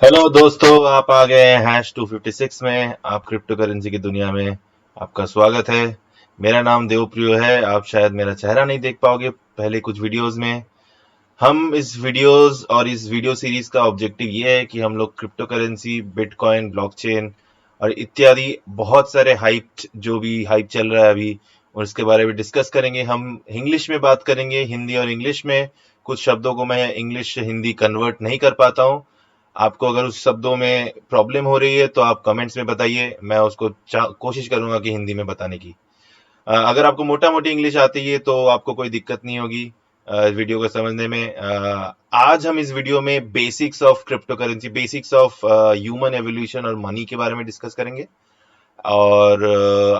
Hello दोस्तों, आप आ गए हैं #256 में। आप क्रिप्टो करेंसी की दुनिया में आपका स्वागत है। मेरा नाम देवप्रियो है। आप शायद मेरा चेहरा नहीं देख पाओगे पहले कुछ वीडियोस में। हम इस वीडियोस और इस वीडियो सीरीज का ऑब्जेक्टिव ये है कि हम लोग क्रिप्टो करेंसी, बिटकॉइन, ब्लॉकचेन और इत्यादि बहुत सारे हाइप, जो भी हाइप चल रहा है अभी, और इसके बारे में डिस्कस करेंगे। हम इंग्लिश में बात करेंगे, हिंदी और इंग्लिश में। कुछ शब्दों को मैं इंग्लिश से हिंदी कन्वर्ट नहीं कर पाता हूँ। आपको अगर उस शब्दों में प्रॉब्लम हो रही है तो आप कमेंट्स में बताइए, मैं उसको कोशिश करूंगा कि हिंदी में बताने की। अगर आपको मोटा मोटी इंग्लिश आती है तो आपको कोई दिक्कत नहीं होगी वीडियो को समझने में। आज हम इस वीडियो में basics of crypto currency, basics of human evolution और मनी के बारे में डिस्कस करेंगे। और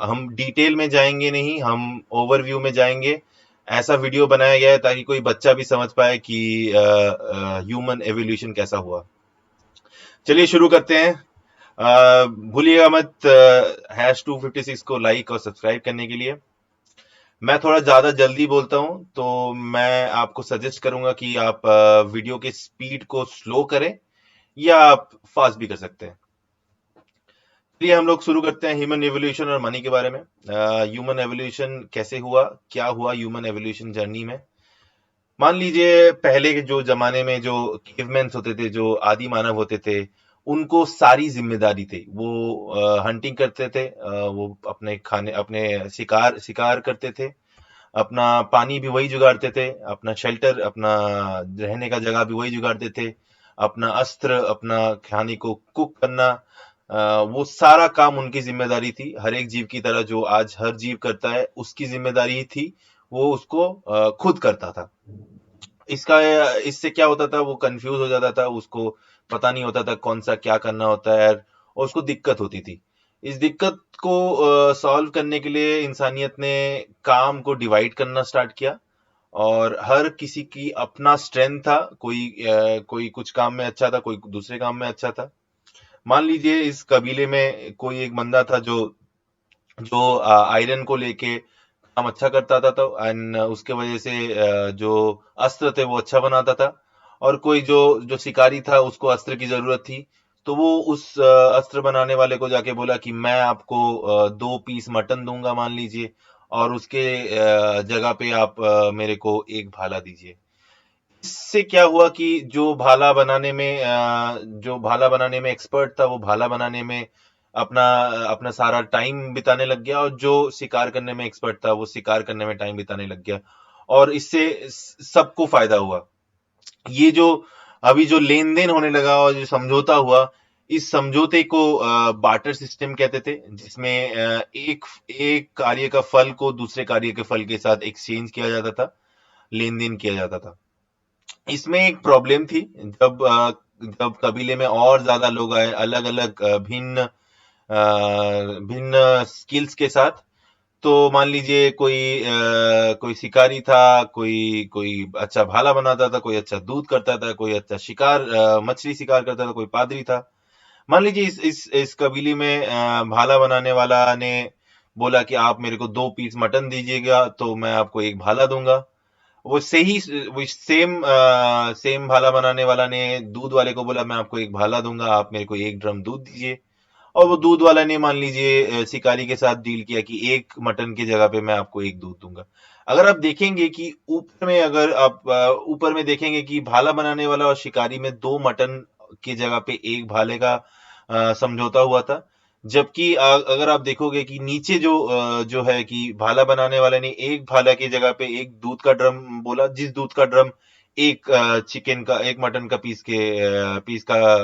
हम डिटेल में जाएंगे नहीं, हम ओवरव्यू में जाएंगे। ऐसा वीडियो बनाया गया है ताकि कोई बच्चा भी समझ पाए कि ह्यूमन एवोल्यूशन कैसा हुआ। चलिए शुरू करते हैं। भूलिएगा मत #256 को लाइक और सब्सक्राइब करने के लिए। मैं थोड़ा ज्यादा जल्दी बोलता हूं तो मैं आपको सजेस्ट करूंगा कि आप वीडियो के स्पीड को स्लो करें, या आप फास्ट भी कर सकते हैं। चलिए हम लोग शुरू करते हैं ह्यूमन एवोल्यूशन और मनी के बारे में। ह्यूमन एवोल्यूशन कैसे हुआ, क्या हुआ ह्यूमन एवोल्यूशन जर्नी में। मान लीजिए पहले के जो जमाने में जो केवमेन्स होते थे, जो आदि मानव होते थे, उनको सारी जिम्मेदारी थी। वो हंटिंग करते थे, वो अपने खाने, अपने शिकार शिकार करते थे, अपना पानी भी वही जुगाड़ते थे, अपना शेल्टर, अपना रहने का जगह भी वही जुगाड़ते थे, अपना अस्त्र, अपना खाने को कुक करना, वो सारा काम उनकी जिम्मेदारी थी। हर एक जीव की तरह जो आज हर जीव करता है, उसकी जिम्मेदारी थी। वो उसको खुद करता था। इसका इससे क्या होता था, वो कंफ्यूज हो जाता था, उसको पता नहीं होता था कौन सा क्या करना होता है, और उसको दिक्कत होती थी। इस दिक्कत को सॉल्व करने के लिए इंसानियत ने काम को डिवाइड करना स्टार्ट किया, और हर किसी की अपना स्ट्रेंथ था। कोई कुछ काम में अच्छा था, कोई दूसरे काम में अच्छा था। मान लीजिए इस कबीले में कोई एक बंदा था जो जो आयरन को लेके काम अच्छा करता था, तो एंड उसके वजह से जो अस्त्र थे वो अच्छा बनाता था। और कोई जो जो शिकारी था, उसको अस्त्र की जरूरत थी, तो वो उस अस्त्र बनाने वाले को जाके बोला कि मैं आपको 2 पीस मटन दूंगा मान लीजिए, और उसके जगह पे आप मेरे को एक भाला दीजिए। इससे क्या हुआ कि जो भाला बनाने में एक्सपर्ट था, वो भाला बनाने में अपना अपना सारा टाइम बिताने लग गया, और जो शिकार करने में एक्सपर्ट था, वो शिकार करने में टाइम बिताने लग गया। और इससे सबको फायदा हुआ। ये जो अभी जो लेन देन होने लगा और जो समझौता हुआ, इस समझौते को बार्टर सिस्टम कहते थे, जिसमें एक एक कार्य का फल को दूसरे कार्य के फल के साथ एक्सचेंज किया जाता था, लेन देन किया जाता था। इसमें एक प्रॉब्लम थी। जब कबीले में और ज्यादा लोग आए, अलग अलग भिन्न स्किल्स के साथ। तो मान लीजिए कोई शिकारी था, कोई कोई अच्छा भाला बनाता था, कोई अच्छा दूध करता था, कोई अच्छा मछली शिकार करता था, कोई पादरी था। मान लीजिए इस कबीले में भाला बनाने वाला ने बोला कि आप मेरे को 2 पीस मटन दीजिएगा तो मैं आपको एक भाला दूंगा। वो सेम भाला बनाने वाला ने दूध वाले को बोला, मैं आपको एक भाला दूंगा, आप मेरे को एक ड्रम दूध दीजिए। और वो दूध वाला ने मान लीजिए शिकारी के साथ डील किया कि एक मटन की जगह पे मैं आपको एक दूध दूंगा। अगर आप देखेंगे कि ऊपर में देखेंगे कि भाला बनाने वाला और शिकारी में 2 मटन की जगह पे एक भाले का समझौता हुआ था। जबकि अगर आप देखोगे कि नीचे जो है कि भाला बनाने वाले ने एक भाला की जगह पे एक दूध का ड्रम बोला, जिस दूध का ड्रम एक मटन का पीस का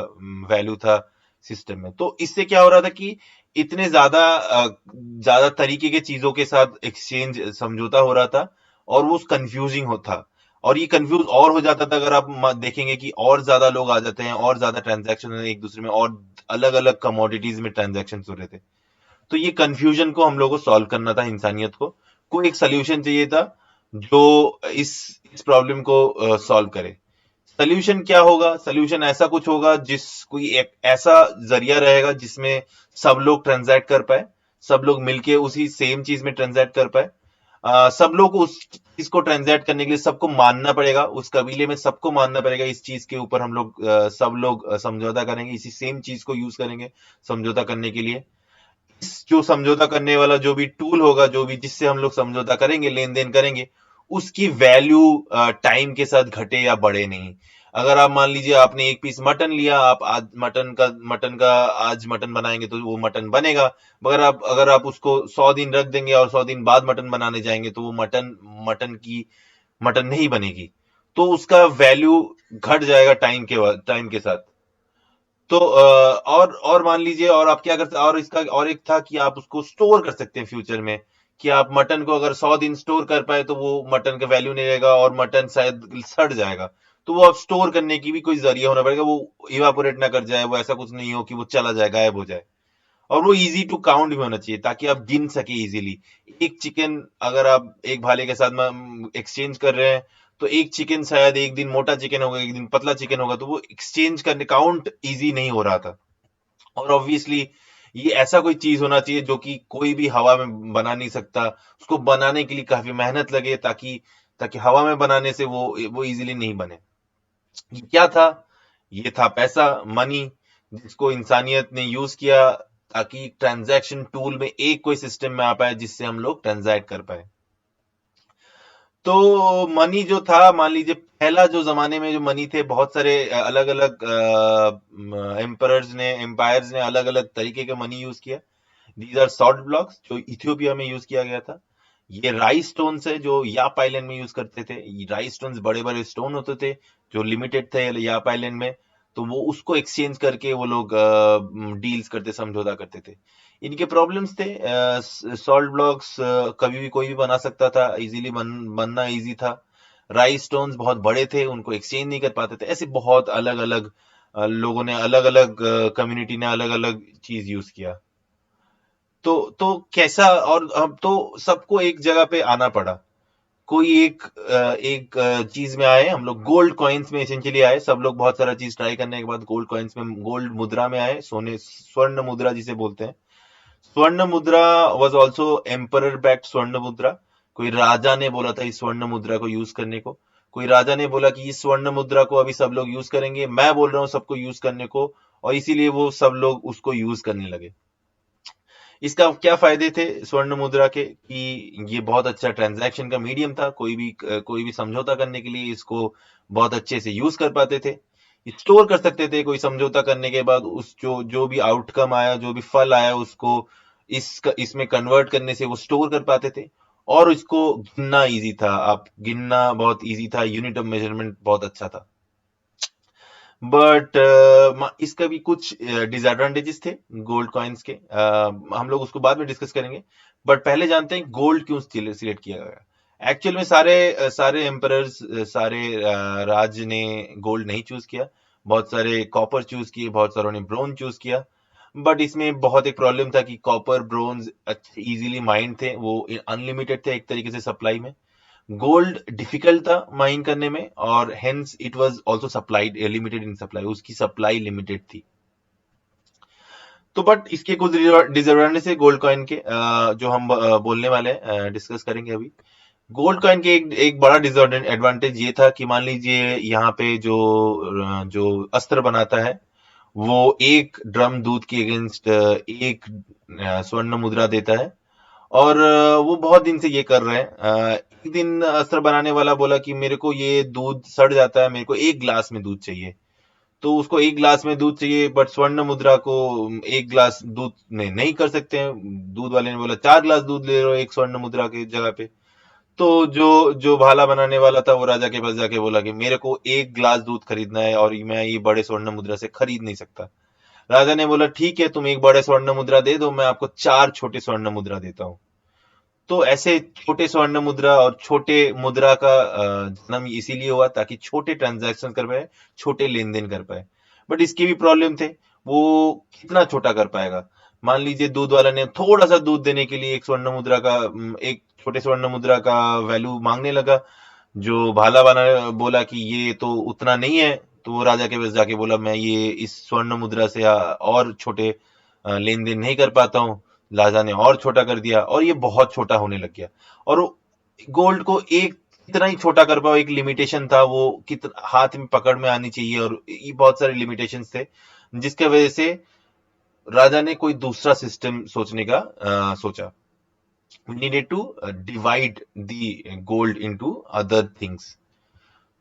वैल्यू था सिस्टम में। तो इससे क्या हो रहा था कि इतने ज्यादा तरीके के चीजों के साथ एक्सचेंज समझौता हो रहा था, और वो कंफ्यूजिंग होता। और ये कंफ्यूज और हो जाता था अगर आप देखेंगे कि और ज्यादा लोग आ जाते हैं, और ज्यादा ट्रांजैक्शन एक दूसरे में, और अलग अलग कमोडिटीज में ट्रांजैक्शन हो रहे थे। तो ये कंफ्यूजन को हम लोग को सॉल्व करना था, इंसानियत को एक सोल्यूशन चाहिए था जो इस प्रॉब्लम को सॉल्व करे। सोल्यूशन क्या होगा? सोल्यूशन ऐसा कुछ होगा, कोई एक ऐसा जरिया रहेगा जिसमें सब लोग ट्रांजैक्ट कर पाए, सब लोग मिलके उसी सेम चीज में ट्रांजैक्ट कर पाए। सब लोग उस चीज को ट्रांजैक्ट करने के लिए सबको मानना पड़ेगा, उस कबीले में सबको मानना पड़ेगा, इस चीज के ऊपर हम लोग सब लोग समझौता करेंगे, इसी सेम चीज को यूज करेंगे समझौता करने के लिए। जो समझौता करने वाला जो भी टूल होगा, जो भी जिससे हम लोग समझौता करेंगे, लेन देन करेंगे, उसकी वैल्यू टाइम के साथ घटे या बढ़े नहीं। अगर आप मान लीजिए आपने एक पीस मटन लिया, आप आज मटन का आज मटन बनाएंगे तो वो मटन बनेगा, मगर आप अगर आप उसको 100 दिन रख देंगे और 100 दिन बाद मटन बनाने जाएंगे तो वो मटन मटन नहीं बनेगी, तो उसका वैल्यू घट जाएगा टाइम के साथ। तो और मान लीजिए, और आप क्या करते, और इसका और एक था कि आप उसको स्टोर कर सकते हैं फ्यूचर में, कि आप मटन को अगर 100 दिन स्टोर कर पाए तो वो मटन का वैल्यू नहीं रहेगा और मटन शायद सड़ जाएगा, तो वो आप स्टोर करने की भी कोई जरिया होना पड़ेगा, वो इवापोरेट ना कर जाए, वो ऐसा कुछ नहीं हो कि वो चला जाए, गायब हो जाए। और वो इजी टू काउंट भी होना चाहिए ताकि आप गिन सके इजीली। एक चिकन अगर आप एक भाले के साथ एक्सचेंज कर रहे हैं, तो एक चिकन शायद एक दिन मोटा चिकन होगा, एक दिन पतला चिकन होगा, तो वो एक्सचेंज करने काउंट इजी नहीं हो रहा था। और ऑब्वियसली ये ऐसा कोई चीज होना चाहिए जो कि कोई भी हवा में बना नहीं सकता, उसको बनाने के लिए काफी मेहनत लगे, ताकि ताकि हवा में बनाने से वो इजीली नहीं बने। ये क्या था? ये था पैसा, मनी, जिसको इंसानियत ने यूज किया ताकि ट्रांजैक्शन टूल में एक कोई सिस्टम में आ पाए जिससे हम लोग ट्रांजैक्ट कर पाए। तो मनी जो था, मान लीजिए पहला जो जमाने में जो मनी थे, बहुत सारे अलग अलग एम्पायर्स ने अलग अलग तरीके के मनी यूज किया। दीज आर सॉल्ट ब्लॉक्स जो इथियोपिया में यूज किया गया था। ये राइस स्टोन है जो याप आइलैंड में यूज करते थे। ये राइस स्टोन बड़े बड़े स्टोन होते थे जो लिमिटेड थे याप आइलैंड में, तो वो उसको एक्सचेंज करके वो लोग डील्स करते, समझौता करते थे। इनके प्रॉब्लम्स थे, सॉल्ट ब्लॉक्स कभी भी कोई भी बना सकता था, इजीली बनना इजी था। राइस स्टोन्स बहुत बड़े थे, उनको एक्सचेंज नहीं कर पाते थे। ऐसे बहुत अलग अलग लोगों ने, अलग अलग कम्युनिटी ने अलग अलग चीज यूज किया। तो कैसा, और हम तो सबको एक जगह पे आना पड़ा। कोई एक चीज में आए, हम लोग गोल्ड कॉइन्स में एसेंशियली आए, सब लोग बहुत सारा चीज ट्राई करने के बाद गोल्ड कॉइन्स में, गोल्ड मुद्रा में आए, सोने स्वर्ण मुद्रा जिसे बोलते हैं। स्वर्ण मुद्रा वॉज ऑल्सो एम्परर बैक्ड स्वर्ण मुद्रा। कोई राजा ने बोला था इस स्वर्ण मुद्रा को यूज करने को। कोई राजा ने बोला कि इस स्वर्ण मुद्रा को अभी सब लोग यूज करेंगे, मैं बोल रहा हूँ सबको यूज करने को, और इसीलिए वो सब लोग उसको यूज करने लगे। इसका क्या फायदे थे स्वर्ण मुद्रा के, कि ये बहुत अच्छा ट्रांजैक्शन का मीडियम था, कोई भी समझौता करने के लिए इसको बहुत अच्छे से यूज कर पाते थे, स्टोर कर सकते थे। कोई समझौता करने के बाद उस जो जो भी आउटकम आया, जो भी फल आया, उसको इसमें कन्वर्ट करने से वो स्टोर कर पाते थे। और इसको गिनना इजी था, आप गिनना बहुत इजी था, यूनिट ऑफ मेजरमेंट बहुत अच्छा था। बट इसका भी कुछ डिसएडवांटेजेस थे गोल्ड कॉइन्स के, हम लोग उसको बाद में डिस्कस करेंगे। बट पहले जानते हैं गोल्ड क्यों सिलेक्ट किया गया। एक्चुअल में सारे एम्परर्स, सारे राज ने गोल्ड नहीं चूज किया। बहुत सारे कॉपर चूज किए, बहुत सारों ने ब्रोंज चूज किया। बट इसमें बहुत एक प्रॉब्लम था कि कॉपर ब्रोंज इजीली माइंड थे, वो अनलिमिटेड थे एक तरीके से सप्लाई में। गोल्ड डिफिकल्ट था माइन करने में, और hence it was also supplied limited in supply, उसकी सप्लाई लिमिटेड थी। तो बट इसके कुछ डिसएडवांटेज है गोल्ड कॉइन के, जो हम बोलने वाले हैं, डिस्कस करेंगे अभी। गोल्ड कॉइन के एक बड़ा डिसएडवांटेज ये था कि मान लीजिए यहाँ पे जो अस्त्र बनाता है, वो एक ड्रम दूध के अगेंस्ट एक स्वर्ण मुद्रा देता है। और वो बहुत दिन से ये कर रहे हैं। एक दिन अस्त्र बनाने वाला बोला कि मेरे को ये दूध सड़ जाता है, मेरे को एक ग्लास में दूध चाहिए। तो उसको एक ग्लास में दूध चाहिए, बट स्वर्ण मुद्रा को एक ग्लास दूध में नहीं कर सकते हैं। दूध वाले ने बोला 4 ग्लास दूध ले लो एक स्वर्ण मुद्रा की जगह पे। तो जो जो भाला बनाने वाला था वो राजा के पास जाके बोला कि मेरे को एक ग्लास दूध खरीदना है और मैं ये बड़े स्वर्ण मुद्रा से खरीद नहीं सकता। राजा ने बोला ठीक है, तुम एक बड़े स्वर्ण मुद्रा दे दो, मैं आपको 4 छोटे स्वर्ण मुद्रा देता हूँ। तो ऐसे छोटे स्वर्ण मुद्रा और छोटे मुद्रा का जन्म इसीलिए हुआ ताकि छोटे ट्रांजैक्शन कर पाए, छोटे लेन देन कर पाए। बट इसके भी प्रॉब्लम थे, वो कितना छोटा कर पाएगा। मान लीजिए दूध वाला ने थोड़ा सा दूध देने के लिए एक स्वर्ण मुद्रा का, एक छोटे स्वर्ण मुद्रा का वैल्यू मांगने लगा। जो भाला वाला बोला कि ये तो उतना नहीं है, तो वो राजा के पास जाके बोला मैं ये इस स्वर्ण मुद्रा से और छोटे लेन देन नहीं कर पाता हूँ। राजा ने और छोटा कर दिया और ये बहुत छोटा होने लग गया। और गोल्ड को एक कितना ही छोटा कर पाओ, एक लिमिटेशन था, वो कितना हाथ में पकड़ में आनी चाहिए, और ये बहुत सारे लिमिटेशंस थे, जिसके वजह से राजा ने कोई दूसरा सिस्टम सोचने का सोचा. We needed to divide the gold into other things.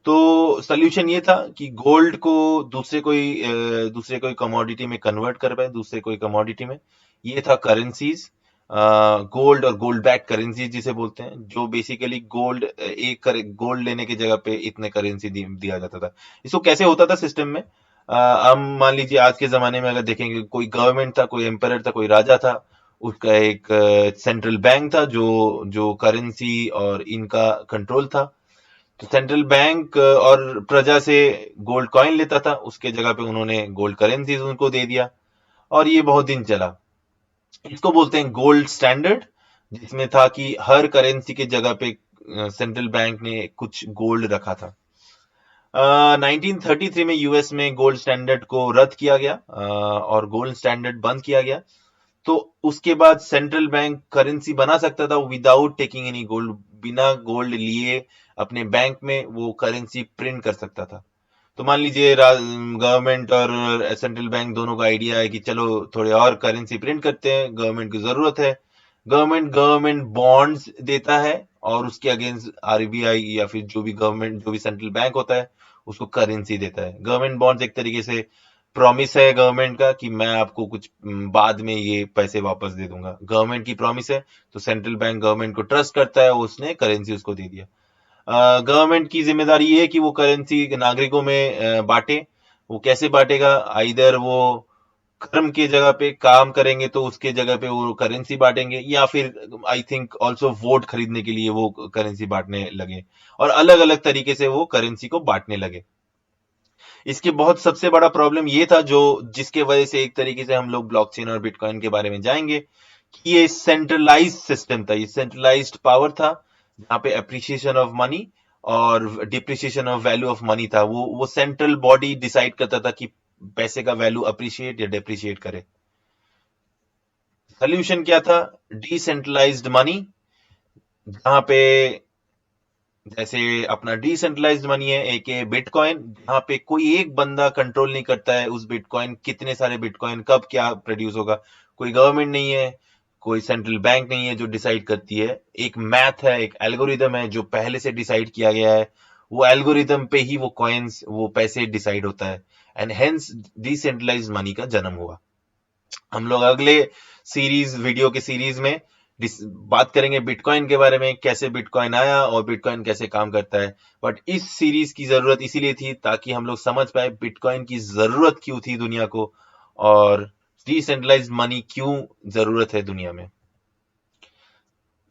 तो सोल्यूशन ये था कि गोल्ड को दूसरे कोई कमोडिटी में कन्वर्ट कर पाए, दूसरे कोई कमोडिटी में. ये था करेंसीज, गोल्ड और गोल्ड बैक करेंसी जिसे बोलते हैं, जो बेसिकली गोल्ड लेने की जगह पे इतने करेंसी दिया जाता था. इसको कैसे होता था सिस्टम में, हम मान लीजिए आज के जमाने में अगर देखेंगे, कोई गवर्नमेंट था, कोई एम्परर था, कोई राजा था, उसका एक सेंट्रल बैंक था जो जो करेंसी और इनका कंट्रोल था. तो सेंट्रल बैंक और प्रजा से गोल्ड कॉइन लेता था, उसके जगह पे उन्होंने गोल्ड करेंसी उनको दे दिया, और ये बहुत दिन चला. इसको बोलते हैं गोल्ड स्टैंडर्ड, जिसमें था कि हर करेंसी के जगह पे सेंट्रल बैंक ने कुछ गोल्ड रखा था. 1933 में यूएस में गोल्ड स्टैंडर्ड को रद्द किया गया, और गोल्ड स्टैंडर्ड बंद किया गया. तो उसके बाद सेंट्रल बैंक करेंसी बना सकता था विदाउट टेकिंग एनी गोल्ड, बिना गोल्ड लिए अपने बैंक में वो करेंसी प्रिंट कर सकता था. तो मान लीजिए गवर्नमेंट और सेंट्रल बैंक दोनों का आइडिया है कि चलो थोड़े और करेंसी प्रिंट करते हैं, गवर्नमेंट की जरूरत है. गवर्नमेंट बॉन्ड्स देता है, और उसके अगेंस्ट आरबीआई या फिर जो भी सेंट्रल बैंक होता है, उसको करेंसी देता है. गवर्नमेंट बॉन्ड्स एक तरीके से प्रॉमिस है गवर्नमेंट का कि मैं आपको कुछ बाद में ये पैसे वापस दे दूंगा. गवर्नमेंट की प्रॉमिस है, तो सेंट्रल बैंक गवर्नमेंट को ट्रस्ट करता है, उसने करेंसी उसको दे दिया. गवर्नमेंट की जिम्मेदारी ये है कि वो करेंसी नागरिकों में बांटे. वो कैसे बांटेगा, आइदर वो कर्म की जगह पे काम करेंगे तो उसके जगह पे वो करेंसी बांटेंगे, या फिर आई थिंक ऑल्सो वोट खरीदने के लिए वो करेंसी बांटने लगे, और अलग अलग तरीके से वो करेंसी को बांटने लगे. इसके बहुत सबसे बड़ा प्रॉब्लम ये था, जो जिसके वजह से एक तरीके से हम लोग ब्लॉकचेन और बिटकॉइन के बारे में जाएंगे, कि ये सेंट्रलाइज सिस्टम था, ये सेंट्रलाइज्ड पावर था, जहां पे अप्रिसिएशन ऑफ मनी और depreciation of value of money था. वो सेंट्रल बॉडी डिसाइड करता था कि पैसे का वैल्यू अप्रिशिएट या डिप्रिशिएट करे. सोल्यूशन क्या था, डिसेंट्रलाइज्ड मनी, जहां पे जैसे अपना डिसेंट्रलाइज्ड मनी है एक बिटकॉइन, जहां पे कोई एक बंदा कंट्रोल नहीं करता है उस बिटकॉइन, कितने सारे बिटकॉइन कब क्या प्रोड्यूस होगा. कोई गवर्नमेंट नहीं है, कोई सेंट्रल बैंक नहीं है जो डिसाइड करती है. एक मैथ है, एक एल्गोरिदम है जो पहले से डिसाइड किया गया है. वो एल्गोरिदम पे ही वो कॉइन्स, वो पैसे डिसाइड होता है, एंड हेंस डिसेंट्रलाइज्ड मनी का जन्म हुआ. हम लोग अगले वीडियो के सीरीज में बात करेंगे बिटकॉइन के बारे में, कैसे बिटकॉइन आया और बिटकॉइन कैसे काम करता है. बट इस सीरीज की जरूरत इसीलिए थी ताकि हम लोग समझ पाए बिटकॉइन की जरूरत क्यों थी दुनिया को, और डिसेंट्रलाइज्ड मनी क्यों जरूरत है दुनिया में.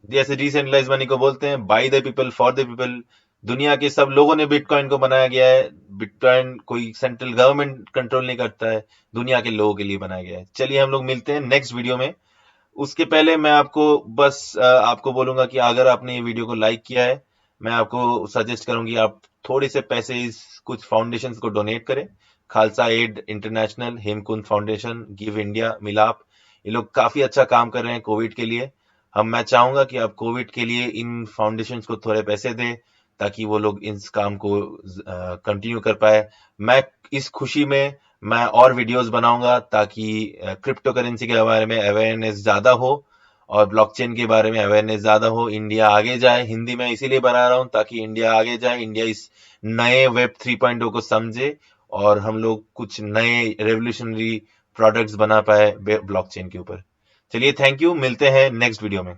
जैसे डिसेंट्रलाइज मनी को बोलते हैं by the people for the people. दुनिया के सब लोगों ने बिटकॉइन को बनाया गया है. बिटकॉइन कोई सेंट्रल गवर्नमेंट कंट्रोल नहीं करता है, दुनिया के लोगों के लिए बनाया गया है. चलिए हम लोग मिलते हैं नेक्स्ट वीडियो में. उसके पहले मैं आपको बस आपको बोलूंगा कि अगर आपने ये वीडियो को लाइक किया है, मैं आपको सजेस्ट करूंगी आप थोड़े से पैसे इस कुछ फाउंडेशंस को डोनेट करें. Khalsa aid international, Hemkund foundation, give India, Milaap, ये लोग काफी अच्छा काम कर रहे हैं कोविड के लिए. मैं चाहूंगा कि आप कोविड के लिए इन फाउंडेशंस को थोड़े पैसे दें, ताकि वो लोग इस काम को कंटिन्यू कर पाए. मैं इस खुशी में मैं और वीडियोस बनाऊंगा ताकि क्रिप्टो करेंसी के बारे में अवेयरनेस ज्यादा हो, और ब्लॉकचेन के बारे में अवेयरनेस ज्यादा हो, इंडिया आगे जाए. हिंदी में इसीलिए बना रहा हूं ताकि इंडिया आगे जाए, इंडिया इस नए वेब 3.0 को समझे, और हम लोग कुछ नए रेवोल्यूशनरी प्रोडक्ट्स बना पाए ब्लॉकचेन के ऊपर. चलिए थैंक यू, मिलते हैं नेक्स्ट वीडियो में.